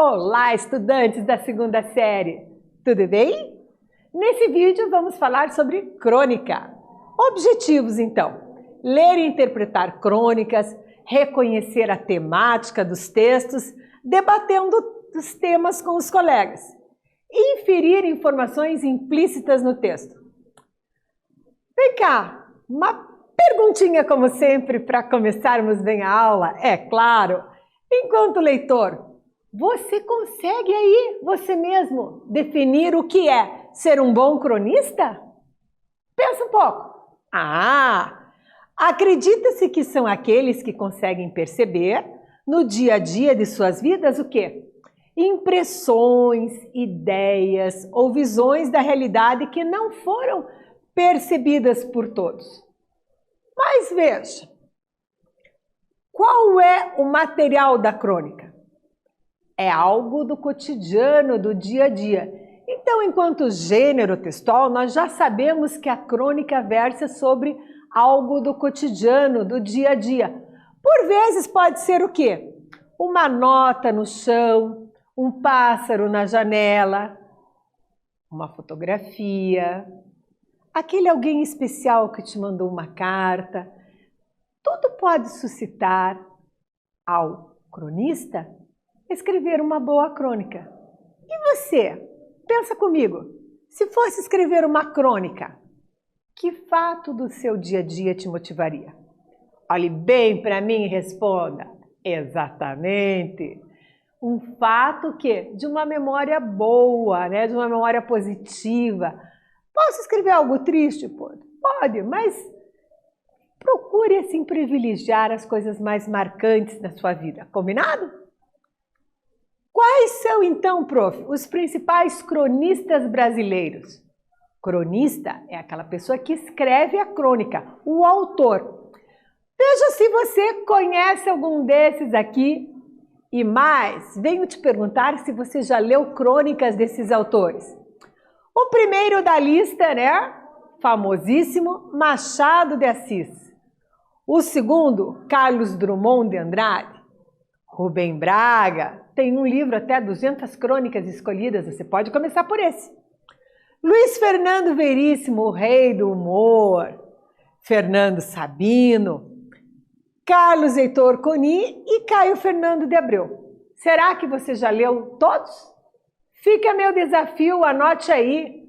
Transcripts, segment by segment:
Olá, estudantes da segunda série! Tudo bem? Nesse vídeo vamos falar sobre crônica. Objetivos, então: ler e interpretar crônicas, reconhecer a temática dos textos, debatendo os temas com os colegas, e inferir informações implícitas no texto. Vem cá, uma perguntinha como sempre para começarmos bem a aula, é claro. Enquanto leitor, você consegue aí, você mesmo, definir o que é ser um bom cronista? Pensa um pouco. Acredita-se que são aqueles que conseguem perceber, no dia a dia de suas vidas, o quê? Impressões, ideias ou visões da realidade que não foram percebidas por todos. Mas veja, qual é o material da crônica? É algo do cotidiano, do dia a dia. Então, enquanto gênero textual, nós já sabemos que a crônica versa sobre algo do cotidiano, do dia a dia. Por vezes pode ser o quê? Uma nota no chão, um pássaro na janela, uma fotografia, aquele alguém especial que te mandou uma carta. Tudo pode suscitar ao cronista escrever uma boa crônica. E você? Pensa comigo, se fosse escrever uma crônica, que fato do seu dia a dia te motivaria? Olhe bem para mim e responda. Exatamente. Um fato que de uma memória boa, né? De uma memória positiva. Posso escrever algo triste? Pode, mas procure assim privilegiar as coisas mais marcantes na sua vida. Combinado? Quais são, então, prof, os principais cronistas brasileiros? Cronista é aquela pessoa que escreve a crônica, o autor. Veja se você conhece algum desses aqui. E mais, venho te perguntar se você já leu crônicas desses autores. O primeiro da lista, né? Famosíssimo, Machado de Assis. O segundo, Carlos Drummond de Andrade. Rubem Braga, tem um livro até 200 crônicas escolhidas, você pode começar por esse. Luiz Fernando Veríssimo, o rei do humor. Fernando Sabino, Carlos Heitor Coni e Caio Fernando de Abreu. Será que você já leu todos? Fica meu desafio, anote aí.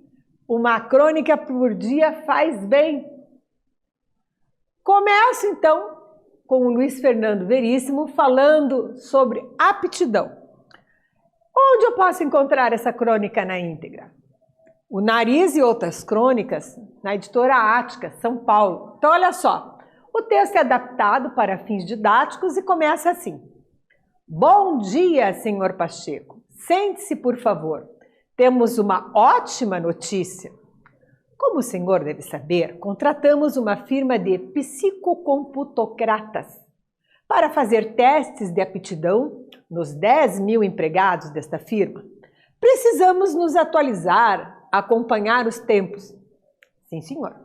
Uma crônica por dia faz bem. Começo então com o Luiz Fernando Veríssimo falando sobre aptidão. Onde eu posso encontrar essa crônica na íntegra? O Nariz e Outras Crônicas, na editora Ática, São Paulo. Então, olha só, o texto é adaptado para fins didáticos e começa assim. Bom dia, senhor Pacheco. Sente-se, por favor. Temos uma ótima notícia. Como o senhor deve saber, contratamos uma firma de psicocomputocratas para fazer testes de aptidão nos 10.000 empregados desta firma. Precisamos nos atualizar, acompanhar os tempos. Sim, senhor.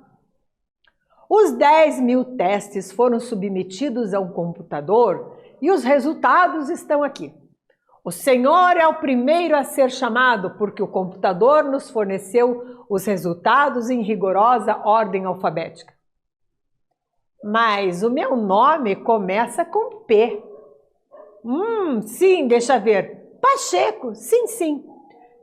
Os 10.000 testes foram submetidos a um computador e os resultados estão aqui. O senhor é o primeiro a ser chamado porque o computador nos forneceu os resultados em rigorosa ordem alfabética. Mas o meu nome começa com P. Sim, deixa ver. Pacheco, sim.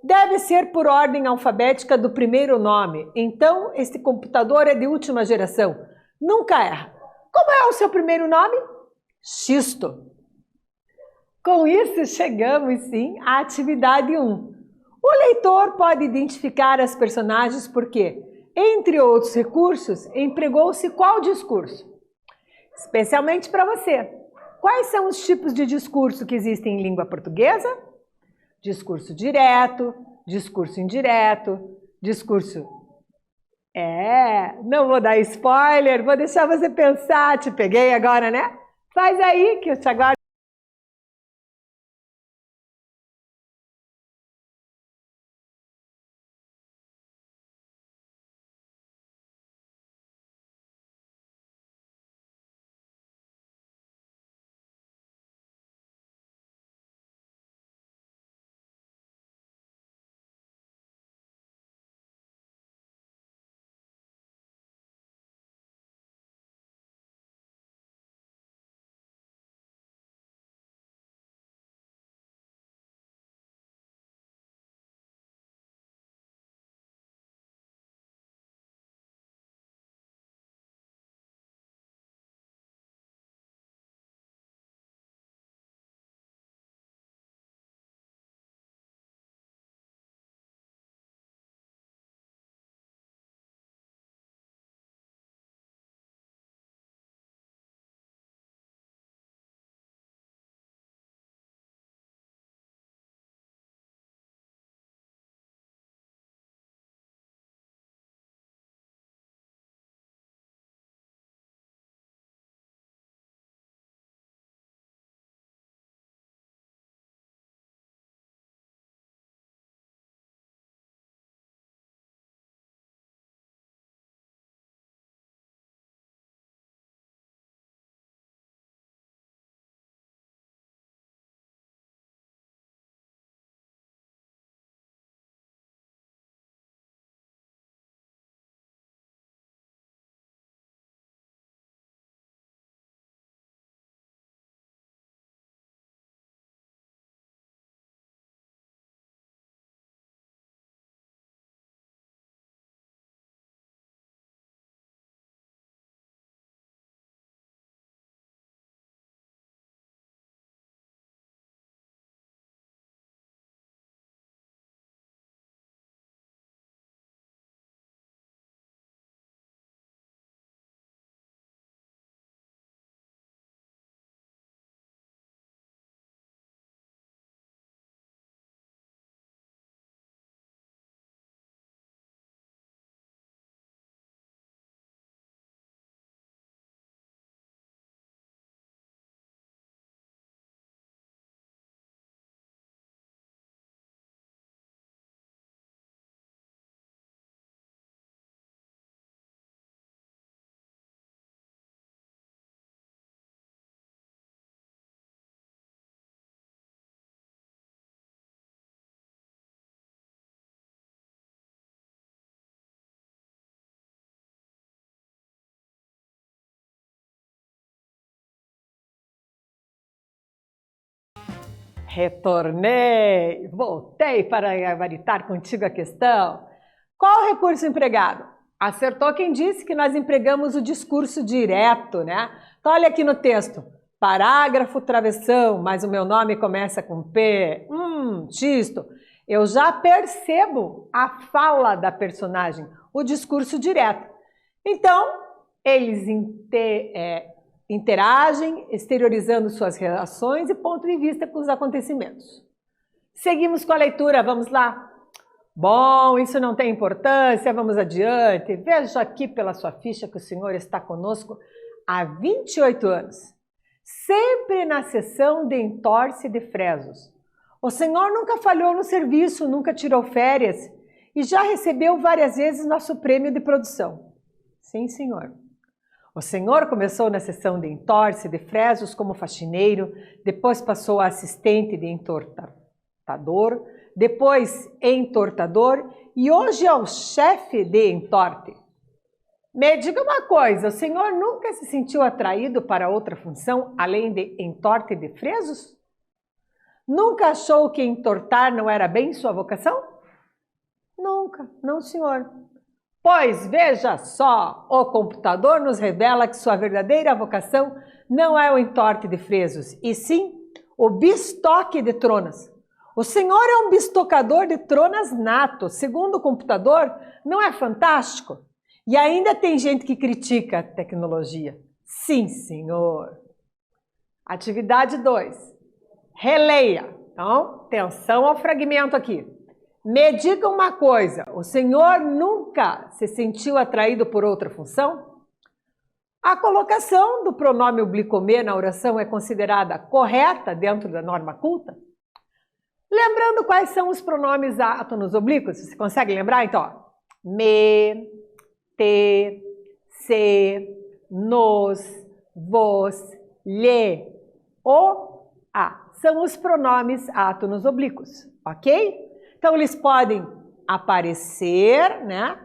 Deve ser por ordem alfabética do primeiro nome. Então, esse computador é de última geração. Nunca erra. Como é o seu primeiro nome? Xisto. Com isso, chegamos, sim, à atividade 1. O leitor pode identificar as personagens porque, entre outros recursos, empregou-se qual discurso? Especialmente para você. Quais são os tipos de discurso que existem em língua portuguesa? Discurso direto, discurso indireto, discurso... não vou dar spoiler, vou deixar você pensar, te peguei agora, né? Faz aí que eu te aguardo. Retornei, voltei para gabaritar contigo a questão. Qual o recurso empregado? Acertou quem disse que nós empregamos o discurso direto, né? Então, olha aqui no texto. Parágrafo, travessão, mas o meu nome começa com P. Xisto. Eu já percebo a fala da personagem, o discurso direto. Então, eles interagem, exteriorizando suas relações e ponto de vista com os acontecimentos. Seguimos com a leitura, vamos lá. Bom, isso não tem importância, vamos adiante. Veja aqui pela sua ficha que o senhor está conosco há 28 anos, sempre na seção de entorse de fresos. O senhor nunca falhou no serviço, nunca tirou férias e já recebeu várias vezes nosso prêmio de produção. Sim, senhor. O senhor começou na seção de entorse de fresos como faxineiro, depois passou a assistente de entortador, depois entortador e hoje é o chefe de entorte. Me diga uma coisa, o senhor nunca se sentiu atraído para outra função além de entorte de fresos? Nunca achou que entortar não era bem sua vocação? Nunca, não, senhor. Pois veja só, o computador nos revela que sua verdadeira vocação não é o entorte de fresos, e sim o bistoque de tronas. O senhor é um bistocador de tronas nato, segundo o computador, não é fantástico? E ainda tem gente que critica a tecnologia. Sim, senhor. Atividade 2. Releia. Então, atenção ao fragmento aqui. Me diga uma coisa, o senhor nunca se sentiu atraído por outra função? A colocação do pronome oblicomê na oração é considerada correta dentro da norma culta? Lembrando quais são os pronomes átonos oblíquos? Você consegue lembrar? Então, ó, me, te, se, nos, vos, lhe, o, a. São os pronomes átonos oblíquos, ok? Então, eles podem aparecer, né?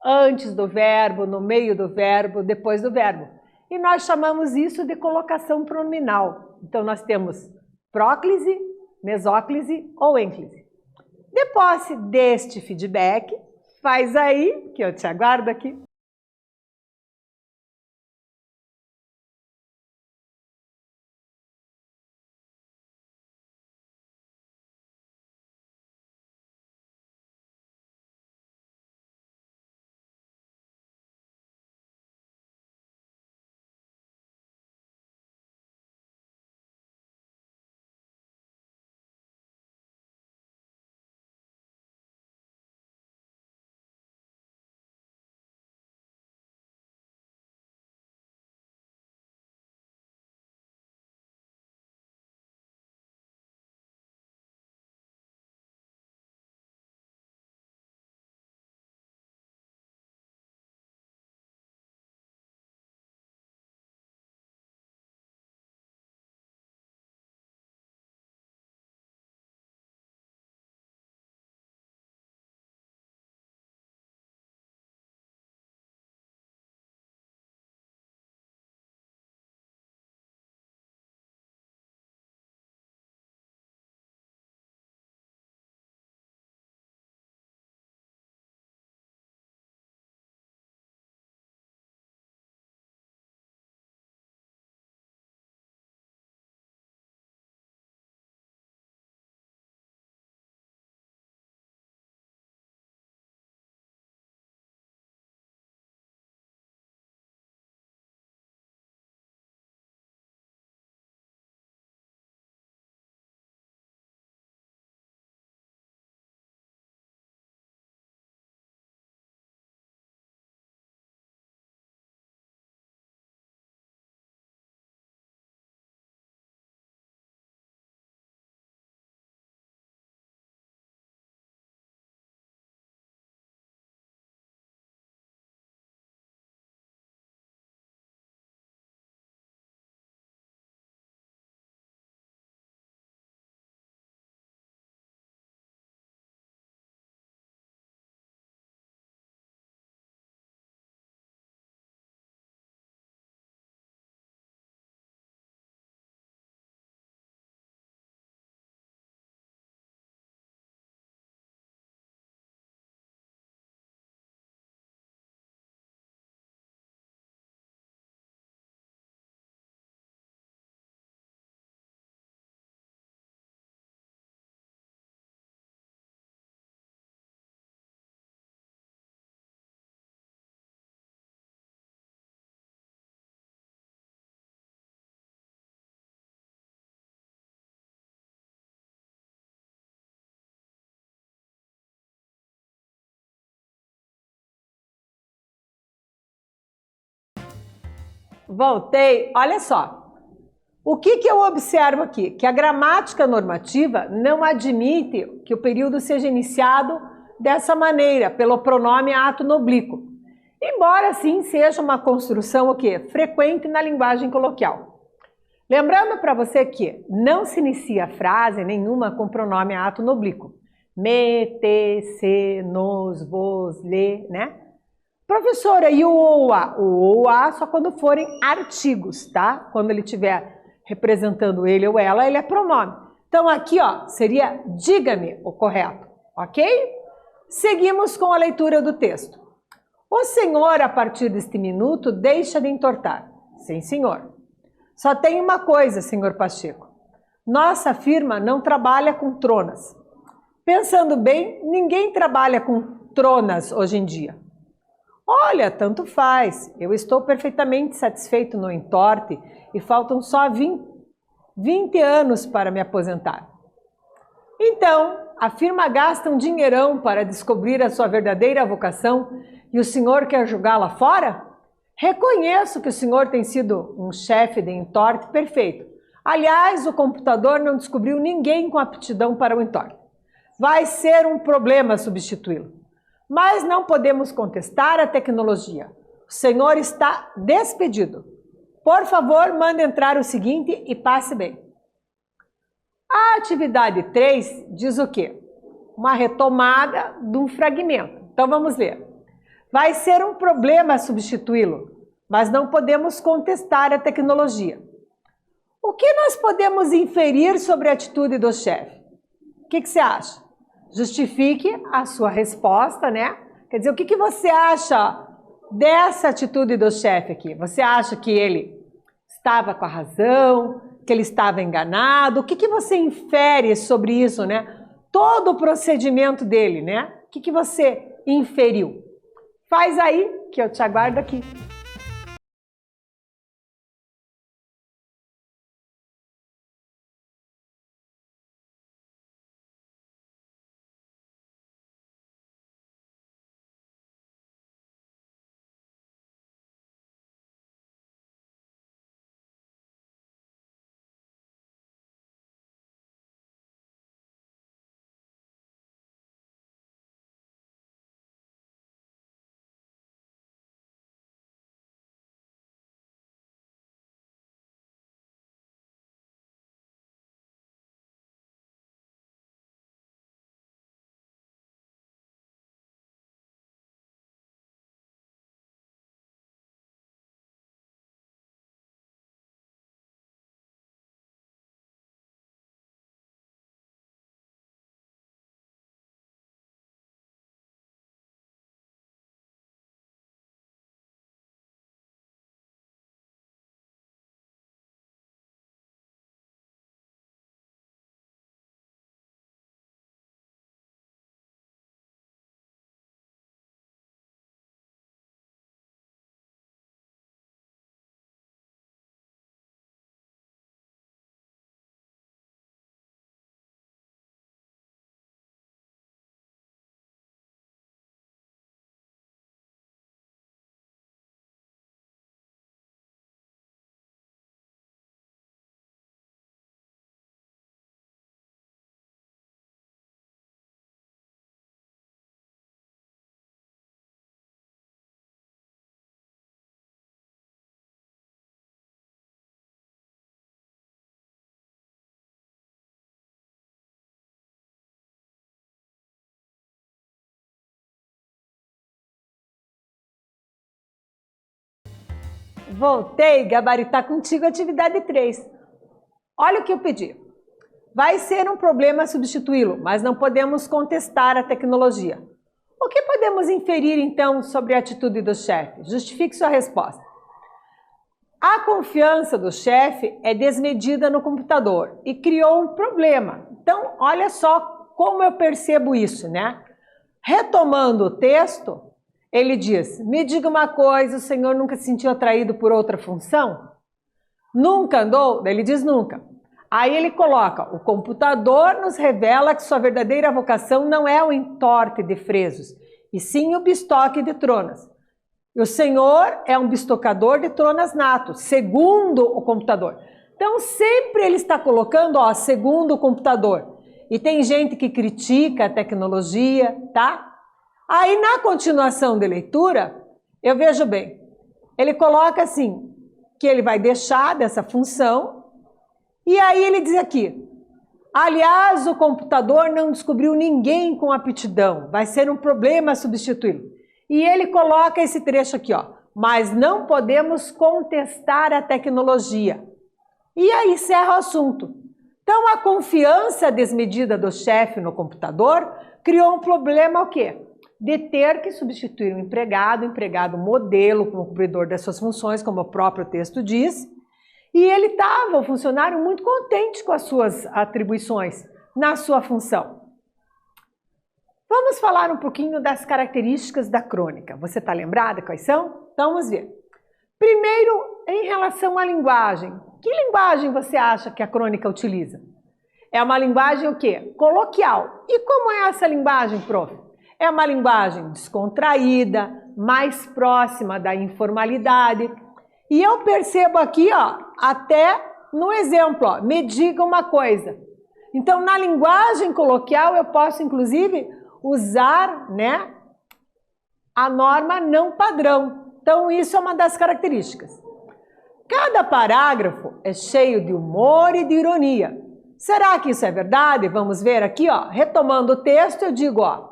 Antes do verbo, no meio do verbo, depois do verbo. E nós chamamos isso de colocação pronominal. Então, nós temos próclise, mesóclise ou ênclise. De posse deste feedback, faz aí, que eu te aguardo aqui. Voltei. Olha só. O que eu observo aqui? Que a gramática normativa não admite que o período seja iniciado dessa maneira, pelo pronome ato no oblíquo. Embora, sim, seja uma construção o quê? Frequente na linguagem coloquial. Lembrando para você que não se inicia frase nenhuma com pronome ato no oblíquo. Me, te, se, nos, vos, lhe, né? Professora, e o ou a? O ou a só quando forem artigos, tá? Quando ele estiver representando ele ou ela, ele é pronome. Então aqui, ó, seria diga-me o correto, ok? Seguimos com a leitura do texto. O senhor, a partir deste minuto, deixa de entortar. Sim, senhor. Só tem uma coisa, senhor Pacheco. Nossa firma não trabalha com tronas. Pensando bem, ninguém trabalha com tronas hoje em dia. Olha, tanto faz. Eu estou perfeitamente satisfeito no entorte e faltam só 20 anos para me aposentar. Então, a firma gasta um dinheirão para descobrir a sua verdadeira vocação e o senhor quer jogá-la fora? Reconheço que o senhor tem sido um chefe de entorte perfeito. Aliás, o computador não descobriu ninguém com aptidão para o entorte. Vai ser um problema substituí-lo. Mas não podemos contestar a tecnologia. O senhor está despedido. Por favor, mande entrar o seguinte e passe bem. A atividade 3 diz o quê? Uma retomada de um fragmento. Então vamos ler. Vai ser um problema substituí-lo, mas não podemos contestar a tecnologia. O que nós podemos inferir sobre a atitude do chefe? O que você acha? Justifique a sua resposta, né? Quer dizer, o que você acha dessa atitude do chefe aqui? Você acha que ele estava com a razão, que ele estava enganado? O que você infere sobre isso, né? Todo o procedimento dele, né? O que você inferiu? Faz aí, que eu te aguardo aqui. Voltei, gabaritar contigo a atividade 3. Olha o que eu pedi. Vai ser um problema substituí-lo, mas não podemos contestar a tecnologia. O que podemos inferir, então, sobre a atitude do chefe? Justifique sua resposta. A confiança do chefe é desmedida no computador e criou um problema. Então, olha só como eu percebo isso, né? Retomando o texto, ele diz, me diga uma coisa, o senhor nunca se sentiu atraído por outra função? Nunca andou? Daí ele diz nunca. Aí ele coloca, o computador nos revela que sua verdadeira vocação não é o entorte de fresos, e sim o bistoque de tronas. E o senhor é um bistocador de tronas nato, segundo o computador. Então, sempre ele está colocando, ó, segundo o computador. E tem gente que critica a tecnologia, tá? Aí, na continuação da leitura, eu vejo bem, ele coloca assim, que ele vai deixar dessa função, e aí ele diz aqui, aliás, o computador não descobriu ninguém com aptidão, vai ser um problema substituí-lo. E ele coloca esse trecho aqui, ó, mas não podemos contestar a tecnologia. E aí encerra o assunto. Então, a confiança desmedida do chefe no computador criou um problema o quê? De ter que substituir um empregado modelo, como cumpridor das suas funções, como o próprio texto diz, e ele estava, o funcionário, muito contente com as suas atribuições na sua função. Vamos falar um pouquinho das características da crônica. Você está lembrada quais são? Então, vamos ver. Primeiro, em relação à linguagem. Que linguagem você acha que a crônica utiliza? É uma linguagem o quê? Coloquial. E como é essa linguagem, prof? É uma linguagem descontraída, mais próxima da informalidade. E eu percebo aqui, ó, até no exemplo, ó, me diga uma coisa. Então, na linguagem coloquial, eu posso, inclusive, usar, né, a norma não padrão. Então, isso é uma das características. Cada parágrafo é cheio de humor e de ironia. Será que isso é verdade? Vamos ver aqui, ó, retomando o texto, eu digo, ó,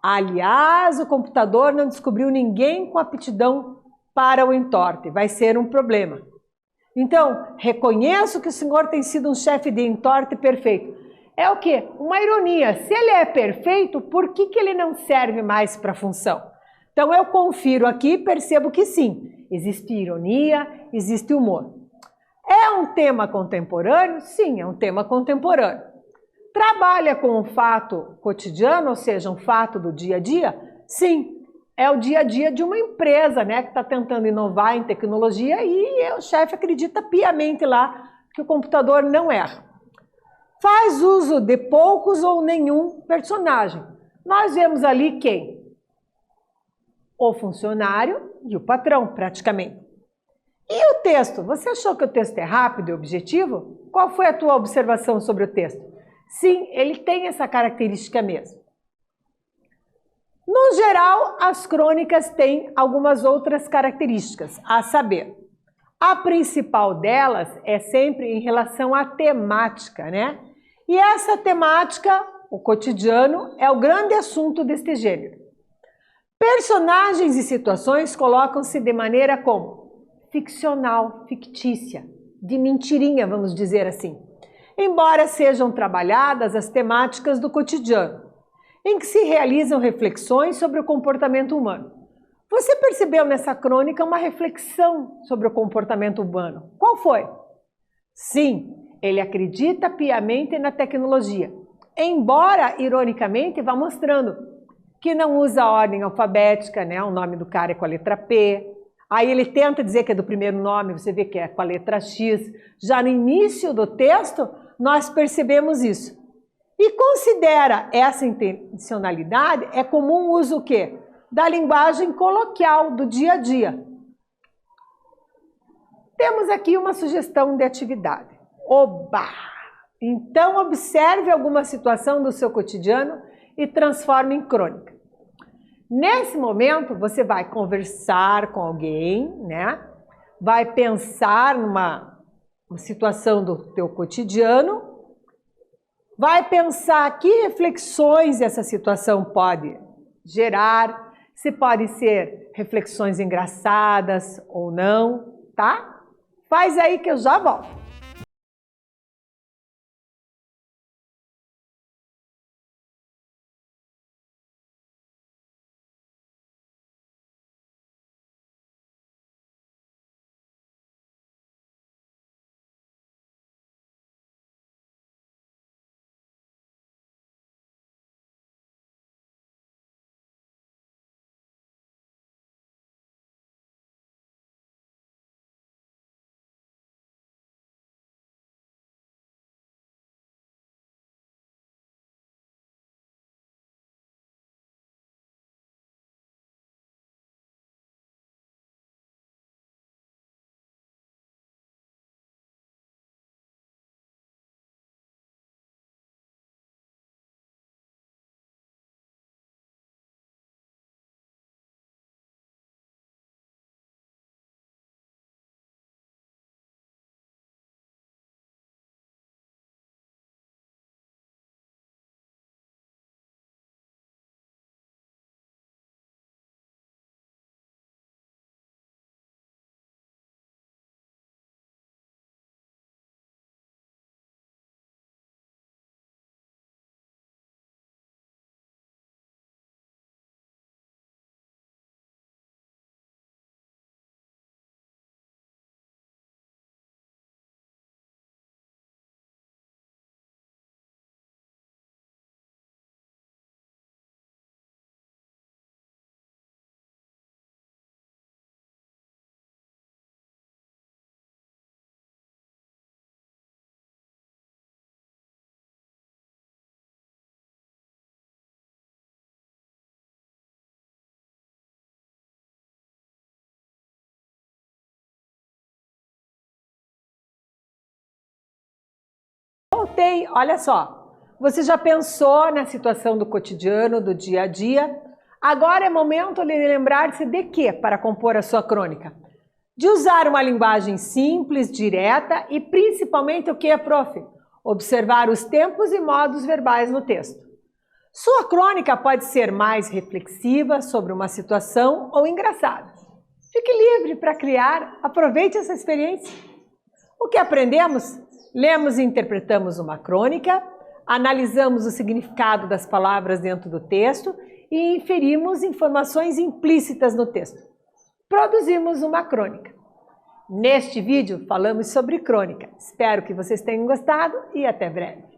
aliás, o computador não descobriu ninguém com aptidão para o entorte, vai ser um problema. Então, reconheço que o senhor tem sido um chefe de entorte perfeito. É o quê? Uma ironia. Se ele é perfeito, por que ele não serve mais para a função? Então, eu confiro aqui e percebo que sim, existe ironia, existe humor. É um tema contemporâneo? Sim, é um tema contemporâneo. Trabalha com um fato cotidiano, ou seja, um fato do dia a dia? Sim, é o dia a dia de uma empresa, né, que está tentando inovar em tecnologia e o chefe acredita piamente lá que o computador não erra. Faz uso de poucos ou nenhum personagem. Nós vemos ali quem? O funcionário e o patrão, praticamente. E o texto? Você achou que o texto é rápido e objetivo? Qual foi a tua observação sobre o texto? Sim, ele tem essa característica mesmo. No geral, as crônicas têm algumas outras características, a saber, a principal delas é sempre em relação à temática, né? E essa temática, o cotidiano, é o grande assunto deste gênero. Personagens e situações colocam-se de maneira como ficcional, fictícia, de mentirinha, vamos dizer assim, embora sejam trabalhadas as temáticas do cotidiano, em que se realizam reflexões sobre o comportamento humano. Você percebeu nessa crônica uma reflexão sobre o comportamento humano? Qual foi? Sim, ele acredita piamente na tecnologia, embora, ironicamente, vá mostrando que não usa a ordem alfabética, né? O nome do cara é com a letra P. Aí ele tenta dizer que é do primeiro nome, você vê que é com a letra X. Já no início do texto, nós percebemos isso. E considera essa intencionalidade, é comum uso o quê? Da linguagem coloquial do dia a dia. Temos aqui uma sugestão de atividade. Oba! Então, observe alguma situação do seu cotidiano e transforme em crônica. Nesse momento, você vai conversar com alguém, né? Vai pensar numa situação do teu cotidiano, vai pensar que reflexões essa situação pode gerar, se pode ser reflexões engraçadas ou não, tá? Faz aí que eu já volto. anotei, olha só. Você já pensou na situação do cotidiano, do dia a dia? Agora é momento de lembrar-se de quê para compor a sua crônica? De usar uma linguagem simples, direta e principalmente o que, prof? Observar os tempos e modos verbais no texto. Sua crônica pode ser mais reflexiva sobre uma situação ou engraçada. Fique livre para criar, aproveite essa experiência. O que aprendemos? Lemos e interpretamos uma crônica, analisamos o significado das palavras dentro do texto e inferimos informações implícitas no texto. Produzimos uma crônica. Neste vídeo falamos sobre crônica. Espero que vocês tenham gostado e até breve.